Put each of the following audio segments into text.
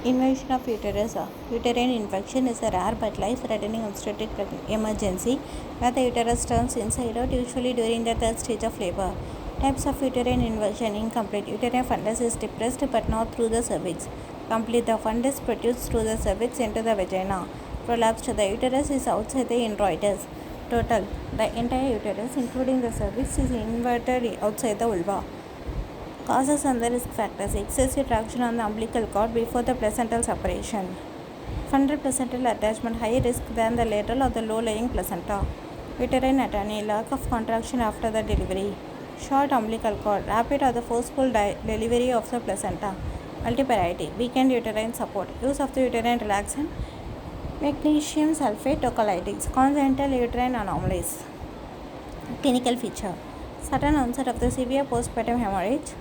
Inversion of uterus. Uterine infection is a rare but life-threatening obstetric emergency where the uterus turns inside out, usually during the third stage of labor. Types of uterine inversion: incomplete. Uterine fundus is depressed but not through the cervix. Complete. The fundus protrudes through the cervix into the vagina. Prolapsed. The uterus is outside the introitus. Total. The entire uterus, including the cervix, is inverted outside the vulva. Causes and the risk factors: excessive traction on the umbilical cord before the placental separation. Fundal placental attachment higher risk than the lateral or the low-lying placenta. Uterine atony, lack of contraction after the delivery. Short umbilical cord, rapid or the forceful delivery of the placenta. Multiparaity, weakened uterine support. Use of the uterine relaxant, magnesium sulfate tocolytics. Congenital uterine anomalies. Clinical feature: sudden onset of the severe postpartum hemorrhage,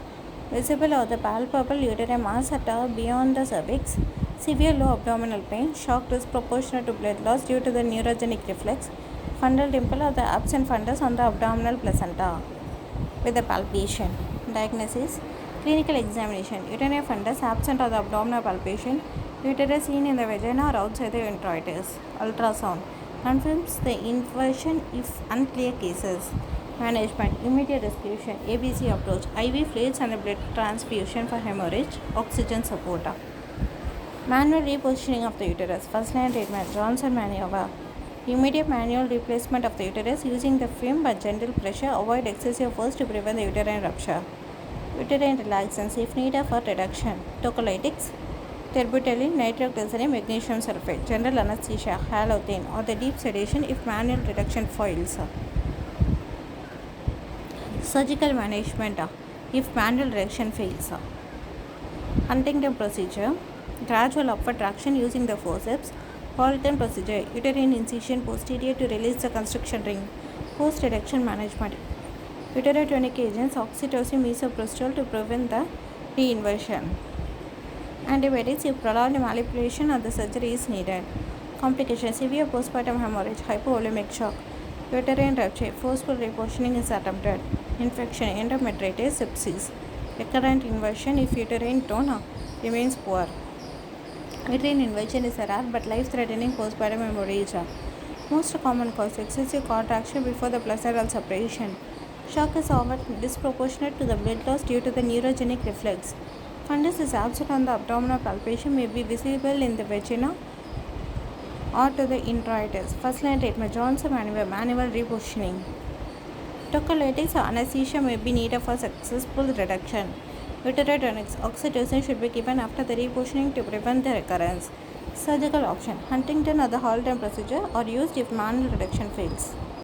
visible or the palpable uterine mass at or beyond the cervix, severe low abdominal pain, shock disproportionate to blood loss due to the neurogenic reflex, fundal dimple or the absent fundus on the abdominal placenta with the palpation. Diagnosis: clinical examination: uterine fundus absent or the abdominal palpation, uterus seen in the vagina or outside the introitus. Ultrasound confirms the inversion if unclear cases. Management: immediate rescue, ABC approach, IV fluids and the blood transfusion for hemorrhage, oxygen support. Manual repositioning of the uterus. First line treatment: Johnson maneuver. Immediate manual replacement of the uterus using the film but gentle pressure. Avoid excessive force to prevent the uterine rupture. Uterine relaxants if needed for reduction. Tocolytics: terbutaline, nitroglycerin, magnesium sulfate. General anesthesia, halothane, or the deep sedation if manual reduction fails. Surgical management if manual reduction fails. Huntington procedure: gradual upward traction using the forceps. Holton procedure: uterine incision posterior to release the constriction ring. Post reduction management: uterotonic agents, oxytocin, misoprostol to prevent the reinversion. Antibiotics if prolonged manipulation or the surgery is needed. Complications: severe postpartum hemorrhage, hypovolemic shock, uterine rupture, forceful repositioning is attempted. Infection: endometritis, sepsis. Recurrent inversion if uterine tone remains poor. Uterine inversion is a rare but life-threatening postpartum hemorrhage. Most common cause: excessive contraction before the placental separation. Shock is often disproportionate to the blood loss due to the neurogenic reflex. Fundus is absent on the abdominal palpation, may be visible in the vagina or to the introitus. First line treatment: Johnson maneuver, manual repositioning. Tocolytics or anesthesia may be needed for successful reduction. Uterotonics: oxytocin should be given after the repositioning to prevent the recurrence. Surgical option: Huntington or the Holton procedure, or used if manual reduction fails.